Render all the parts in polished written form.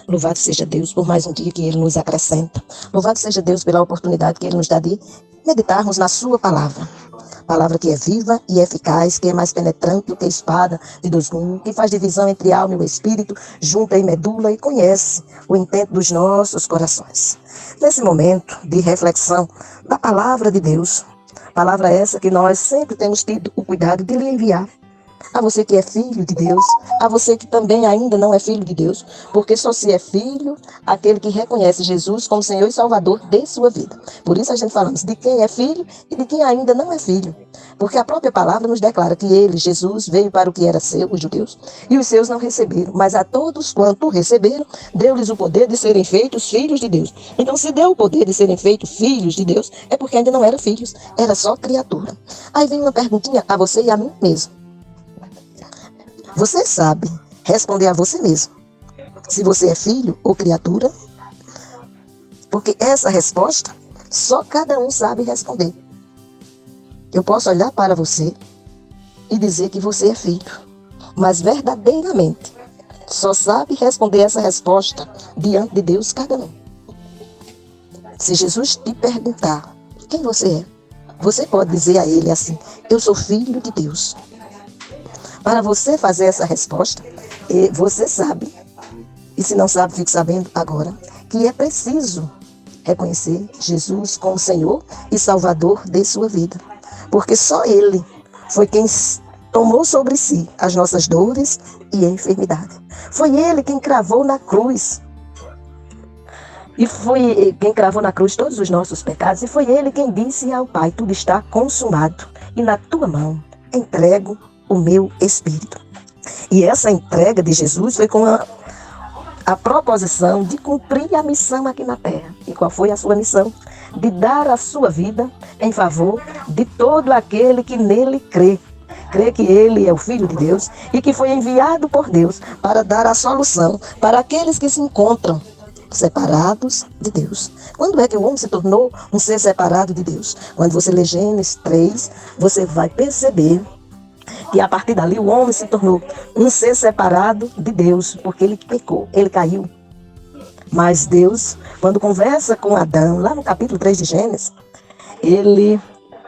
Louvado seja Deus por mais um dia que Ele nos acrescenta. Louvado seja Deus pela oportunidade que Ele nos dá de meditarmos na Sua palavra. Palavra que é viva e eficaz, que é mais penetrante do que espada de dois gumes, que faz divisão entre alma e o espírito, junta e medula e conhece o intento dos nossos corações. Nesse momento de reflexão da palavra de Deus, palavra essa que nós sempre temos tido o cuidado de lhe enviar. A você que é filho de Deus, a você que também ainda não é filho de Deus, porque só se é filho aquele que reconhece Jesus como Senhor e Salvador de sua vida. Por isso a gente falamos de quem é filho e de quem ainda não é filho. Porque a própria palavra nos declara que ele, Jesus, veio para o que era seu, os judeus, e os seus não receberam. Mas a todos quanto receberam, deu-lhes o poder de serem feitos filhos de Deus. Então, se deu o poder de serem feitos filhos de Deus, é porque ainda não eram filhos, era só criatura. Aí vem uma perguntinha a você e a mim mesmo. Você sabe responder a você mesmo se você é filho ou criatura? Porque essa resposta só cada um sabe responder. Eu posso olhar para você e dizer que você é filho, mas verdadeiramente só sabe responder essa resposta diante de Deus cada um. Se Jesus te perguntar quem você é, você pode dizer a Ele assim: eu sou filho de Deus. Para você fazer essa resposta, você sabe, e se não sabe, fique sabendo agora, que é preciso reconhecer Jesus como Senhor e Salvador de sua vida. Porque só Ele foi quem tomou sobre si as nossas dores e enfermidade. Foi Ele quem cravou na cruz. E foi quem cravou na cruz todos os nossos pecados. E foi Ele quem disse ao Pai: tudo está consumado. E na tua mão entrego o meu espírito. E essa entrega de Jesus foi com a proposição de cumprir a missão aqui na terra. E qual foi a sua missão? De dar a sua vida em favor de todo aquele que nele crê. Crê que ele é o Filho de Deus e que foi enviado por Deus para dar a solução para aqueles que se encontram separados de Deus. Quando é que o homem se tornou um ser separado de Deus? Quando você lê Gênesis 3, você vai perceber que a partir dali o homem se tornou um ser separado de Deus, porque ele pecou, ele caiu. Mas Deus, quando conversa com Adão, lá no capítulo 3 de Gênesis, ele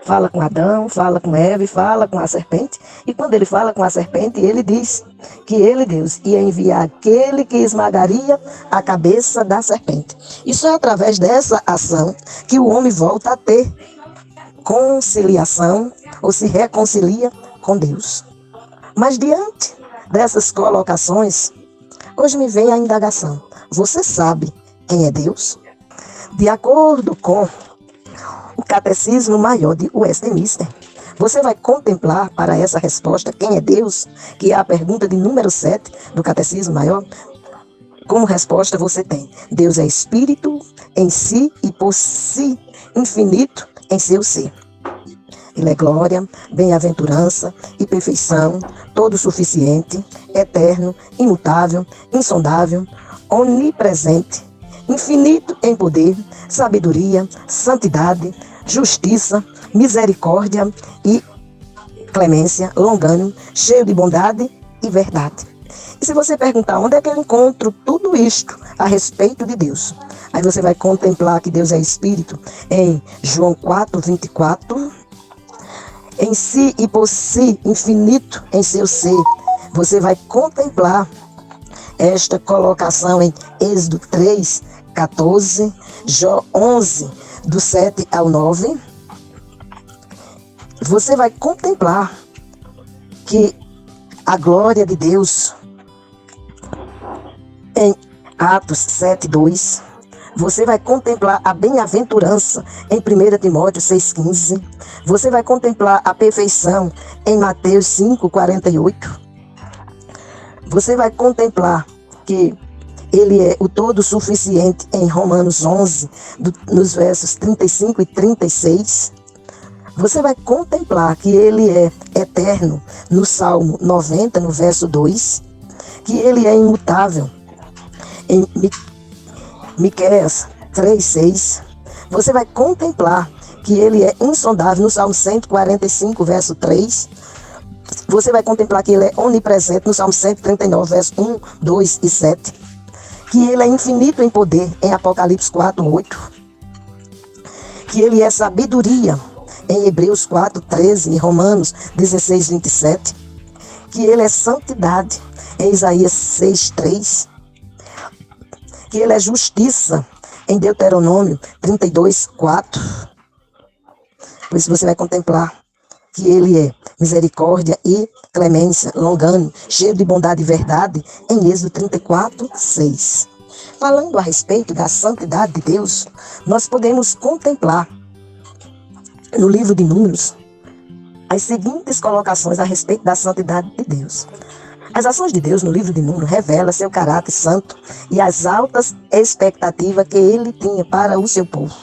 fala com Adão, fala com Eva e fala com a serpente. E quando ele fala com a serpente, ele diz que ele, Deus, ia enviar aquele que esmagaria a cabeça da serpente. E só é através dessa ação que o homem volta a ter conciliação ou se reconcilia com Deus. Mas diante dessas colocações, hoje me vem a indagação: você sabe quem é Deus? De acordo com o Catecismo Maior de Westminster, você vai contemplar para essa resposta quem é Deus, que é a pergunta de número 7 do Catecismo Maior. Como resposta você tem: Deus é espírito em si e por si infinito em seu ser. Ele é glória, bem-aventurança e perfeição, todo suficiente, eterno, imutável, insondável, onipresente, infinito em poder, sabedoria, santidade, justiça, misericórdia e clemência, longânimo, cheio de bondade e verdade. E se você perguntar onde é que eu encontro tudo isto a respeito de Deus, aí você vai contemplar que Deus é Espírito em João 4:24, em si e por si, infinito em seu ser. Você vai contemplar esta colocação em Êxodo 3:14, Jó 11, do 7 ao 9. Você vai contemplar que a glória de Deus em Atos 7:2. Você vai contemplar a bem-aventurança em 1 Timóteo 6:15. Você vai contemplar a perfeição em Mateus 5:48. Você vai contemplar que ele é o todo suficiente em Romanos 11, nos versos 35 e 36. Você vai contemplar que ele é eterno no Salmo 90, no verso 2. Que ele é imutável em Miqueias 3:6, você vai contemplar que ele é insondável no Salmo 145, verso 3. Você vai contemplar que ele é onipresente no Salmo 139, verso 1, 2 e 7. que ele é infinito em poder, em Apocalipse 4:8, que ele é sabedoria, em Hebreus 4:13 e Romanos 16:27, que ele é santidade, em Isaías 6:3, que ele é justiça, em Deuteronômio 32:4. Por isso você vai contemplar que ele é misericórdia e clemência, longânimo, cheio de bondade e verdade, em Êxodo 34:6. Falando a respeito da santidade de Deus, nós podemos contemplar no livro de Números as seguintes colocações a respeito da santidade de Deus. As ações de Deus no livro de Números revelam seu caráter santo e as altas expectativas que ele tinha para o seu povo.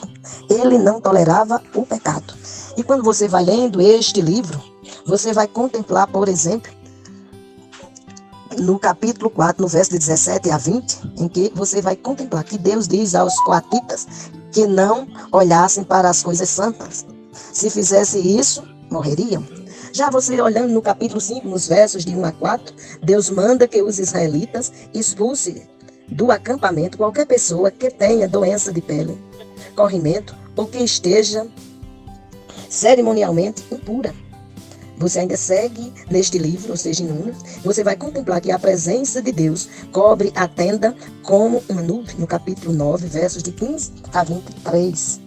Ele não tolerava o pecado. E quando você vai lendo este livro, você vai contemplar, por exemplo, no capítulo 4, no verso de 17 a 20, em que você vai contemplar que Deus diz aos coatitas que não olhassem para as coisas santas. Se fizesse isso, morreriam. Já você olhando no capítulo 5, nos versos de 1 a 4, Deus manda que os israelitas expulsem do acampamento qualquer pessoa que tenha doença de pele, corrimento ou que esteja cerimonialmente impura. Você ainda segue neste livro, ou seja, em Números, você vai contemplar que a presença de Deus cobre a tenda como uma nuvem, no capítulo 9, versos de 15 a 23.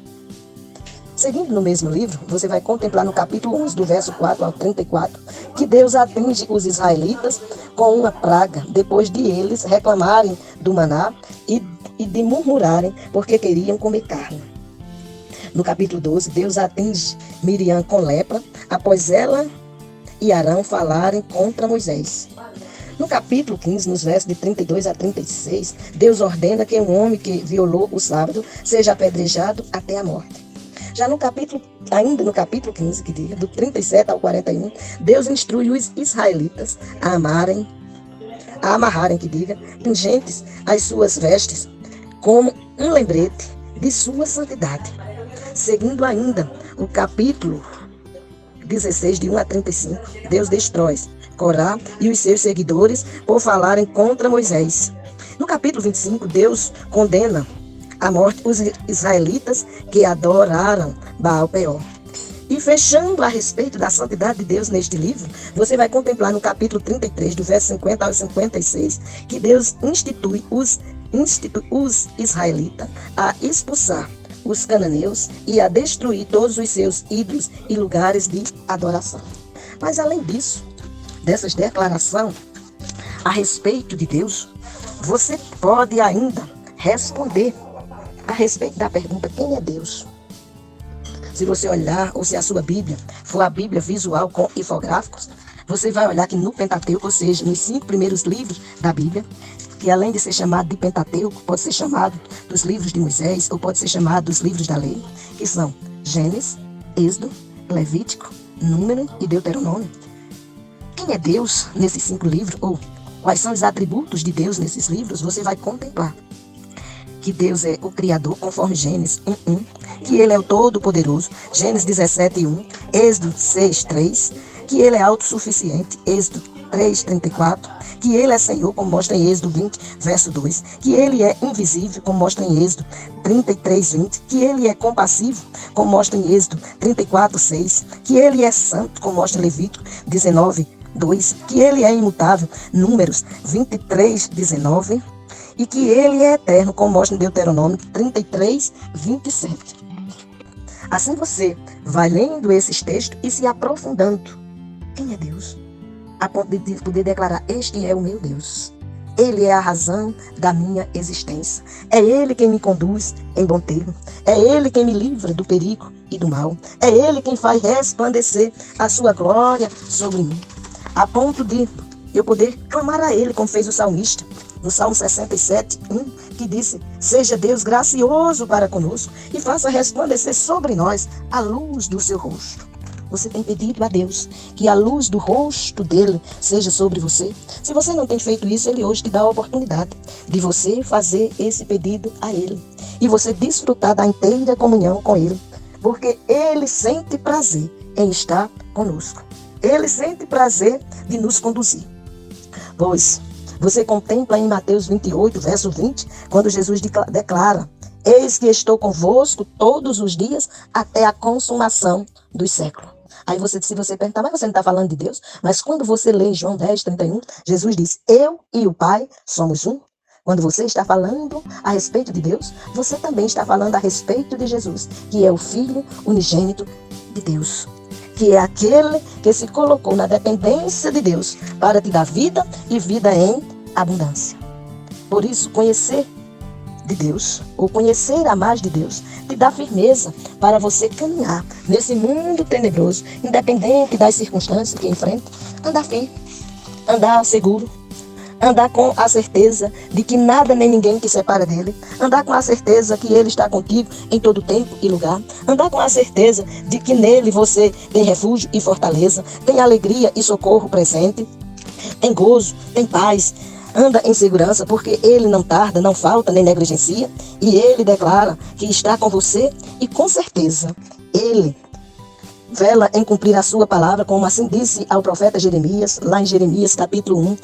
Seguindo no mesmo livro, você vai contemplar no capítulo 11, do verso 4 ao 34, que Deus atinge os israelitas com uma praga, depois de eles reclamarem do maná e de murmurarem porque queriam comer carne. No capítulo 12, Deus atinge Miriam com lepra, após ela e Arão falarem contra Moisés. No capítulo 15, nos versos de 32 a 36, Deus ordena que um homem que violou o sábado seja apedrejado até a morte. Já ainda no capítulo 15, que diga, do 37 ao 41, Deus instrui os israelitas a amarrarem, pingentes as suas vestes, como um lembrete de sua santidade. Seguindo ainda o capítulo 16, de 1 a 35, Deus destrói Corá e os seus seguidores por falarem contra Moisés. No capítulo 25, Deus condena à morte os israelitas que adoraram Baal-Peor. E fechando a respeito da santidade de Deus neste livro, você vai contemplar no capítulo 33, do verso 50 ao 56, que Deus institui os israelitas a expulsar os cananeus e a destruir todos os seus ídolos e lugares de adoração. Mas além disso, dessas declarações a respeito de Deus, você pode ainda responder a respeito da pergunta: quem é Deus? Se você olhar, ou se a sua Bíblia for a Bíblia visual com infográficos, você vai olhar que no Pentateuco, ou seja, nos 5 primeiros livros da Bíblia, que além de ser chamado de Pentateuco, pode ser chamado dos livros de Moisés, ou pode ser chamado dos livros da lei, que são Gênesis, Êxodo, Levítico, Número e Deuteronômio. Quem é Deus nesses 5 livros, ou quais são os atributos de Deus nesses livros, você vai contemplar que Deus é o Criador, conforme Gênesis 1:1, que Ele é o Todo-Poderoso, Gênesis 17:1, Êxodo 6:3, que Ele é autossuficiente, Êxodo 3:34, que Ele é Senhor, como mostra em Êxodo 20, verso 2, que Ele é invisível, como mostra em Êxodo 33:20, que Ele é compassivo, como mostra em Êxodo 34:6, que Ele é santo, como mostra em Levítico 19:2, que Ele é imutável, Números 23:19, e que Ele é eterno, como mostra em Deuteronômio 33:27. Assim você vai lendo esses textos e se aprofundando. Quem é Deus? A ponto de poder declarar: este é o meu Deus. Ele é a razão da minha existência. É Ele quem me conduz em bom termo. É Ele quem me livra do perigo e do mal. É Ele quem faz resplandecer a sua glória sobre mim. A ponto de eu poder clamar a Ele, como fez o salmista, no Salmo 67:1, que disse: seja Deus gracioso para conosco e faça resplandecer sobre nós a luz do seu rosto. Você tem pedido a Deus que a luz do rosto dele seja sobre você? Se você não tem feito isso, ele hoje te dá a oportunidade de você fazer esse pedido a ele e você desfrutar da inteira comunhão com ele, porque ele sente prazer em estar conosco. Ele sente prazer de nos conduzir. Pois Você contempla em Mateus 28, verso 20, quando Jesus declara: eis que estou convosco todos os dias até a consumação dos séculos. Aí se você perguntar, mas você não está falando de Deus? Mas quando você lê João 10, 31, Jesus diz: eu e o Pai somos um. Quando você está falando a respeito de Deus, você também está falando a respeito de Jesus, que é o Filho unigênito de Deus, que é aquele que se colocou na dependência de Deus para te dar vida e vida em abundância. Por isso, conhecer de Deus, ou conhecer a mais de Deus, te dá firmeza para você caminhar nesse mundo tenebroso, independente das circunstâncias que enfrenta, andar firme, andar seguro, andar com a certeza de que nada nem ninguém te separa dele, andar com a certeza que ele está contigo em todo tempo e lugar, andar com a certeza de que nele você tem refúgio e fortaleza, tem alegria e socorro presente, tem gozo, tem paz. Anda em segurança, porque ele não tarda, não falta, nem negligencia. E ele declara que está com você e com certeza ele vela em cumprir a sua palavra, como assim disse ao profeta Jeremias, lá em Jeremias capítulo 1,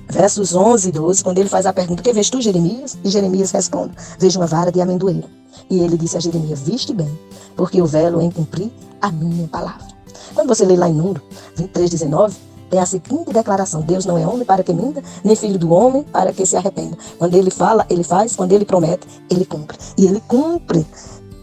versos 11 e 12, quando ele faz a pergunta: que vês tu, Jeremias? E Jeremias responde: vejo uma vara de amendoeiro. E ele disse a Jeremias: viste bem, porque eu velo em cumprir a minha palavra. Quando você lê lá em Número 23, 19, tem a seguinte declaração: Deus não é homem para que minta, nem filho do homem para que se arrependa. Quando ele fala, ele faz. Quando ele promete, ele cumpre. E ele cumpre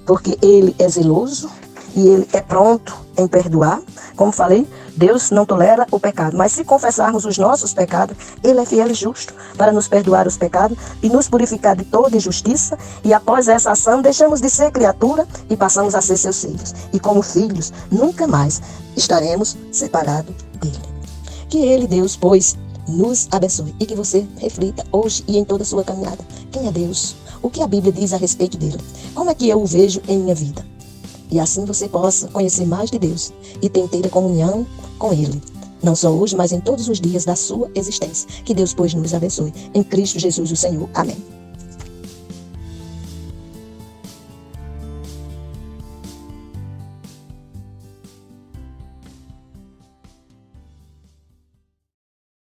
porque ele é zeloso e ele é pronto em perdoar. Como falei, Deus não tolera o pecado, mas se confessarmos os nossos pecados, ele é fiel e justo para nos perdoar os pecados e nos purificar de toda injustiça. E após essa ação, deixamos de ser criatura e passamos a ser seus filhos. E como filhos, nunca mais estaremos separados dele. Que ele, Deus, pois, nos abençoe e que você reflita hoje e em toda a sua caminhada. Quem é Deus? O que a Bíblia diz a respeito dele? Como é que eu o vejo em minha vida? E assim você possa conhecer mais de Deus e ter inteira comunhão com ele. Não só hoje, mas em todos os dias da sua existência. Que Deus, pois, nos abençoe. Em Cristo Jesus, o Senhor. Amém.